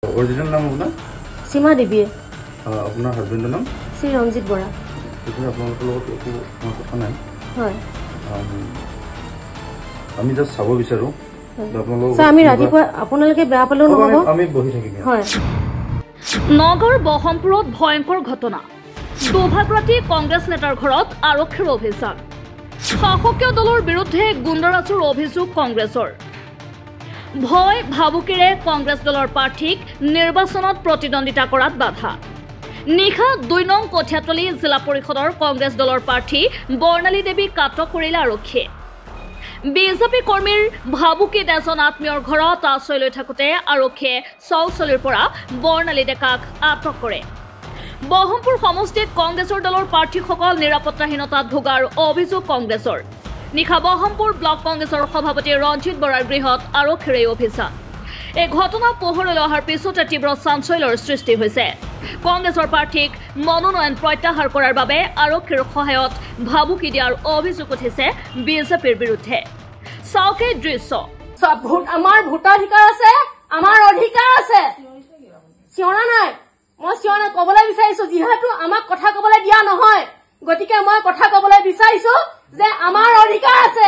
Original নাম আপোনাৰ? সীমা দেৱী। আপোনাৰ হাজবেণ্ডৰ নাম? শ্ৰী ৰঞ্জিত বৰা। তেতিয়া আপোনালোকৰ লগত একো কথা নাই। হয়। আমি জাষ্ট চাব বিচাৰোঁ। আমি ৰাতিপুৱা আপোনালোকে বেয়া পালেও নহ'ব, আমি বহি থাকিম। হয়। নগৰ বহমপুৰত ভয়ংকৰ ঘটনা। সৌভাগ্যৱতী কংগ্ৰেছ নেতাৰ ঘৰত আৰক্ষীৰ অভিযান। শাসকীয় দলৰ বিৰুদ্ধে গুণ্ডাৰাজৰ অভিযোগ কংগ্ৰেছৰ। ভয় ভাবুকিৰে কংগ্ৰেছ দলৰ প্ৰাৰ্থীক নিৰ্বাচনত প্ৰতিদ্বন্দ্বিতা কৰাত বাধা। নিশা ২ নং কঠীয়াতলী জিলা পৰিষদৰ কংগ্ৰেছ দলৰ প্ৰাৰ্থী বৰ্ণালী দেৱীক আটক কৰিলে আৰক্ষীয়ে। বিজেপি কৰ্মীৰ ভাবুকিত এজন আত্মীয়ৰ ঘৰত আশ্ৰয় লৈ থাকোঁতে আৰক্ষীয়ে চৌচলিৰ পৰা বৰ্ণালী ডেকাক আটক কৰে। বহমপুৰ সমষ্টিত কংগ্ৰেছৰ দলৰ প্ৰাৰ্থীসকল নিৰাপত্তাহীনতাত ভোগাৰ অভিযোগ কংগ্ৰেছৰ। নিশা বহমপুৰ ব্লক কংগ্ৰেছৰ সভাপতি ৰঞ্জিত বৰাৰ গৃহত আৰক্ষীৰ এই অভিযান। এই ঘটনা পোহৰলৈ অহাৰ পিছতে তীব্ৰ চাঞ্চল্যৰ সৃষ্টি হৈছে। কংগ্ৰেছৰ প্ৰাৰ্থীক মনোনয়ন প্ৰত্যাহাৰ কৰাৰ বাবে আৰক্ষীৰ সহায়ত ভাবুকি দিয়াৰ অভিযোগ উঠিছে বিজেপিৰ বিৰুদ্ধে। চাওক এই দৃশ্য। আমাৰ ভোটাধিকাৰ আছে, আমাৰ অধিকাৰ আছে। চিঞৰা নাই, মই চিঞৰা নাই, কবলৈ বিচাৰিছো যিহেতু আমাক কথা কবলৈ দিয়া নহয়, গতিকে মই কথা কবলৈ বিচাৰিছো যে আমাৰ অধিকাৰ আছে।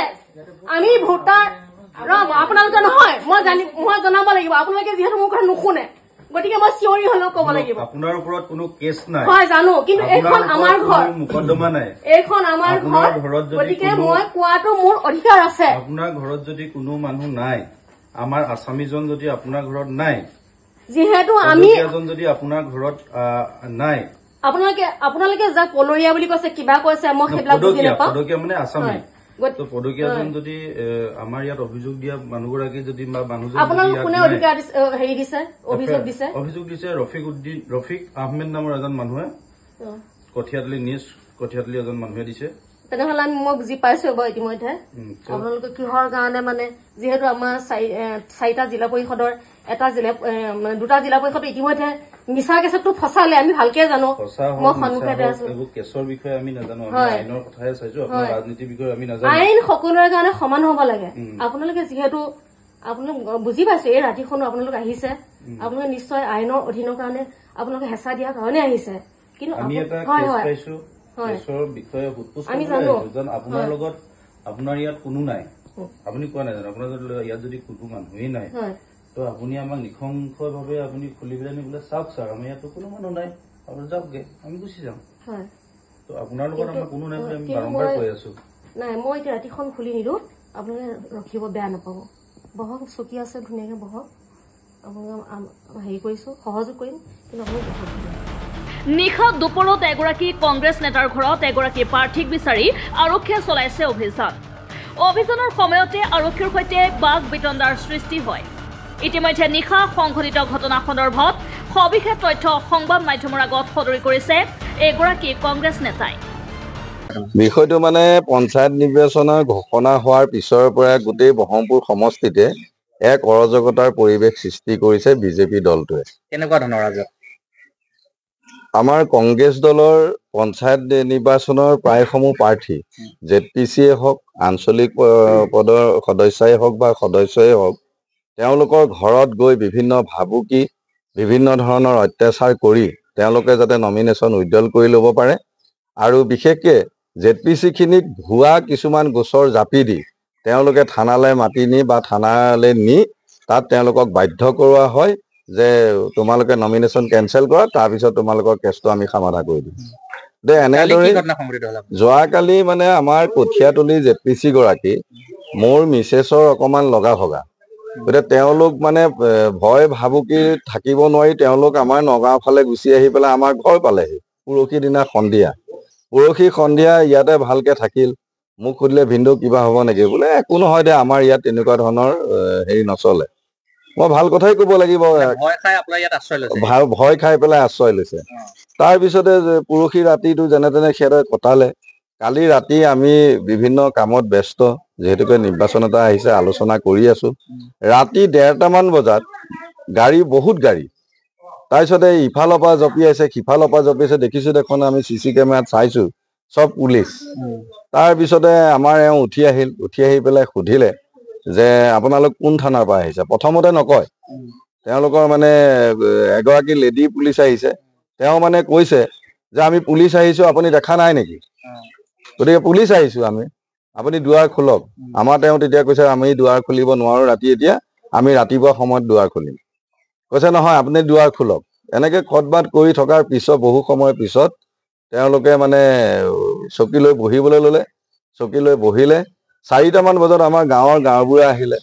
আমি ভোটাৰ আপোনালোকে নহয়, মই জনাব লাগিব। আপোনালোকে যিহেতু মোৰ কথা নুশুনে, গতিকে মই চিঞৰি হলেও কব লাগিব। আপোনাৰ ওপৰত কোনো কেছ নাই, হয় জানো, কিন্তু এইখন আমাৰ ঘৰ, মোকদ্দমা নাই, এইখন আমাৰ ঘৰ, গতিকে মই কোৱাটো মোৰ অধিকাৰ আছে। আপোনাৰ ঘৰত যদি কোনো মানুহ নাই, আমাৰ আছামীজন যদি আপোনাৰ ঘৰত নাই, যিহেতু আমি যদি আপোনাৰ ঘৰত নাই, আপোনালোকে যাক পলৰীয়া বুলি কৈছে, কিবা কৈছে, মই সেইবিলাক বুজি নাপাওঁ। পদকীয়া মানে আছামী, পদকীয়াজন যদি আমাৰ ইয়াত অভিযোগ দিয়া মানুহগৰাকী যদি বা মানুহজন আপোনালোক কোনে অধিকাৰ হেৰি দিছে, অভিযোগ দিছে ৰফিক আহমেদ নামৰ এজন মানুহে, কঠীয়াতলী এজন মানুহে দিছে। তেনেহলে মই বুজি পাইছো বাৰু ইতিমধ্যে আপোনালোকে কিহৰ কাৰণে, মানে যিহেতু আমাৰ 4টা জিলা পৰিষদৰ মানে 2টা জিলা পৰিষদ ইতিমধ্যে মিছা কেছতো ফচালে, আমি ভালকে জানো। মই সন্মুখতে আছো, কেছৰ বিষয়ে আমি নাজানো, আইনৰ কথাহে চাইছো, আপোনাৰ ৰাজনীতিৰ বিষয়ে আমি নাজানো। আইন সকলোৰে কাৰণে সমান হব লাগে। আপোনালোকে যিহেতু আপোনালোক বুজি পাইছো, এই ৰাতিখনো আপোনালোক আহিছে, আপোনালোকে নিশ্চয় আইনৰ অধীনৰ কাৰণে আপোনালোকে হেঁচা দিয়াৰ কাৰণে আহিছে। কিন্তু আমি এটা কেছ পাইছো, কেছৰ বিষয়ে আমি জানো। আপোনাৰ লগত, আপোনাৰ ইয়াত কোনো নাই, আপুনি কোৱা নাই জানো, আপোনাৰ ইয়াত যদি কোনো মানুহেই নাই, তো আপুনি আমাক নিঃসংশয়ভাৱে আপুনি খুলি পেলাই নি বোলে চাওক ছাৰ, আমাৰ ইয়াতো কোনো মানুহ নাই, আপুনি যাওকগে, আমি গুচি যাম। তো আপোনাৰ লগত আমাৰ কোনো নাই বুলি আমি বাৰম্বাৰ কৈ আছো। নাই, মই এতিয়া ৰাতিখন খুলি নিদো, আপোনালোকে ৰখিব বেয়া নাপাব। বহক, চকী আছে ধুনীয়াকে বহক, আপোনালোকে হেৰি কৰিছো, সহযোগ কৰিম, কিন্তু আপোনালোকে বহক। নিশা দুপৰত এগৰাকী কংগ্ৰেছ নেতাৰ ঘৰত এগৰাকী প্ৰাৰ্থীক বিচাৰি আৰক্ষীয়ে চলাইছে অভিযান। অভিযানৰ সময়তে আৰক্ষীৰ সৈতে বাক বিতণ্ডাৰ সৃষ্টি হয়। ইতিমধ্যে নিশা সংঘটিত ঘটনা সন্দৰ্ভত সবিশেষ তথ্য সংবাদ মাধ্যমৰ আগত সদৰি কৰিছে এগৰাকী কংগ্ৰেছ নেতাই। বিষয়টো মানে পঞ্চায়ত নিৰ্বাচনৰ ঘোষণা হোৱাৰ পিছৰ পৰা গোটেই বহমপুৰ সমষ্টিতে এক অৰাজকতাৰ পৰিৱেশ সৃষ্টি কৰিছে বিজেপি দলটোৱে। কেনেকুৱা ধৰণৰ অৰাজক? আমাৰ কংগ্ৰেছ দলৰ পঞ্চায়ত নিৰ্বাচনৰ প্ৰায়সমূহ প্ৰাৰ্থী, ZPCয়ে হওক, আঞ্চলিক পদৰ সদস্যই হওক বা সদস্যই হওক, তেওঁলোকৰ ঘৰত গৈ বিভিন্ন ভাবুকি, বিভিন্ন ধৰণৰ অত্যাচাৰ কৰি তেওঁলোকে যাতে নমিনেশ্যন উইথড্ৰল কৰি ল'ব পাৰে, আৰু বিশেষকৈ ZPCখিনিক ভুৱা কিছুমান গোচৰ জাপি দি তেওঁলোকে থানালৈ মাতি নি বা থানালৈ নি তাত তেওঁলোকক বাধ্য কৰোৱা হয় যে তোমালোকে নমিনেশ্যন কেঞ্চেল কৰা, তাৰপিছত তোমালোকৰ কেছটো আমি সমাধা কৰি দিম। এনেদৰে যোৱাকালি মানে আমাৰ কঠীয়াতলী ZPC গৰাকী মোৰ মিছেছৰ অকমান লগা ভগা, গতিকে তেওঁলোক মানে ভয় ভাবুকি থাকিব নোৱাৰি তেওঁলোক আমাৰ নগাঁও ফালে গুচি আহি পেলাই আমাৰ ঘৰ পালেহি পৰহি দিনা সন্ধিয়া। পৰহি সন্ধিয়া ইয়াতে ভালকে থাকিল। মোক সুধিলে ভিনদেউ কিবা হ'ব নেকি, বোলে একো নহয় দে, আমাৰ ইয়াত তেনেকুৱা ধৰণৰ হেৰি নচলে। মই ভাল কথাই ক'ব লাগিব, ভয় খাই পেলাই আশ্ৰয় লৈছে। তাৰপিছতে পৰহি ৰাতিটো যেনে তেনে সিহঁতে কটালে। কালি ৰাতি আমি বিভিন্ন কামত ব্যস্ত, যিহেতুকে নিৰ্বাচন এটা আহিছে, আলোচনা কৰি আছো। ৰাতি 1:30মান বজাত গাড়ী, বহুত গাড়ী, তাৰপিছতে ইফালৰ পৰা জঁপিয়াইছে, সিফালৰ পৰা জঁপিয়াইছে, দেখিছো দেখোন আমি CC কেমেৰাত চাইছো, চব পুলিচ। তাৰপিছতে আমাৰ এওঁ উঠি আহি পেলাই সুধিলে যে আপোনালোক কোন থানাৰ পৰা আহিছে। প্ৰথমতে নকয়, তেওঁলোকৰ মানে এগৰাকী লেডি পুলিচ আহিছে তেওঁ মানে কৈছে যে আমি পুলিচ আহিছো আপুনি দেখা নাই নেকি গতিকে পুলিচ আহিছো আমি আপুনি দুৱাৰ খোলক আমাৰ তেওঁ তেতিয়া কৈছে আমি দুৱাৰ খুলিব নোৱাৰো ৰাতি এতিয়া আমি ৰাতিপুৱা সময়ত দুৱাৰ খুলিম কৈছে নহয় আপুনি দুৱাৰ খোলক এনেকে খটবাট কৰি থকাৰ পিছত বহু সময়ৰ পিছত তেওঁলোকে মানে চকী লৈ বহিবলৈ ল'লে চকী লৈ বহিলে 4টামান বজাত আমাৰ গাঁওবুঢ়া আহিলে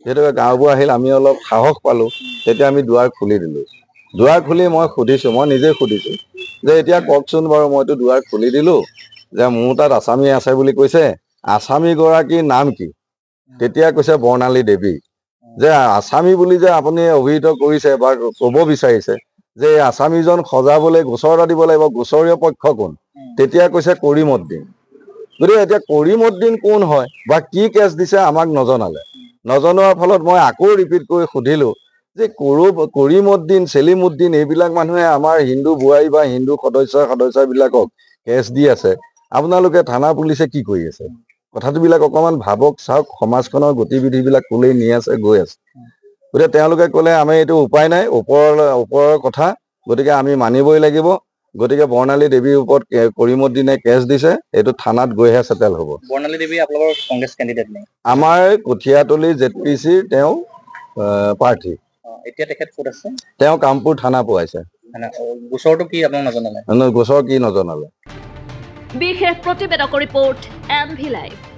যেহেতু গাঁওবুঢ়া আহিল আমি অলপ সাহস পালো তেতিয়া আমি দুৱাৰ খুলি দিলো দুৱাৰ খুলি মই নিজে সুধিছো যে এতিয়া কওকচোন বাৰু মইতো দুৱাৰ খুলি দিলো যে মোৰ তাত আসামী আছে বুলি কৈছে আসামী গৰাকীৰ নাম কি তেতিয়া কৈছে বৰ্ণালী দেৱী যে আসামী বুলি যে আপুনি অভিহিত কৰিছে বা ক'ব বিচাৰিছে যে আসামীজন সজাবলৈ গোচৰ এটা দিব লাগিব গোচৰীয় পক্ষ কোন তেতিয়া কৈছে কৰিমউদ্দিন গতিকে এতিয়া কৰিমউদ্দিন কোন হয় বা কি কেছ দিছে আমাক নজনোৱাৰ ফলত মই আকৌ ৰিপিট কৰি সুধিলো যে কৰিমউদ্দিন চেলিমউদ্দিন এইবিলাক মানুহে আমাৰ হিন্দু বোৱাৰী বা হিন্দু সদস্যবিলাকক কেছ দি আছে আপোনালোকে থানা পুলিচে কি কৰি আছে কথাটোবিলাক অকমান ভাবক চাওক সমাজখনৰ গতিবিধিবিলাক কোলেই নি আছে গৈ আছে গতিকে তেওঁলোকে ক'লে আমি এইটো উপায় নাই ওপৰৰ কথা গতিকে আমি মানিবই লাগিব গতিকে বৰ্ণালী দেৱীৰ ওপৰত কৰিমউদ্দিনে কেছ দিছে এইটো থানাত গৈহে সেটেল হ'ব বৰ্ণালী দেৱী আপোনালোকৰ কংগ্ৰেছ কেণ্ডিডেট নে আমাৰ কঠীয়াতলী ZPCৰ তেওঁ প্ৰাৰ্থী এতিয়া তেখেত ক'ত আছে তেওঁ কামপুৰ থানা পোৱাইছে গোচৰটো কি আপোনাক নজনালে গোচৰ কি নজনালে বিশেষ প্ৰতিবেদক ৰিপৰ্ট NV Live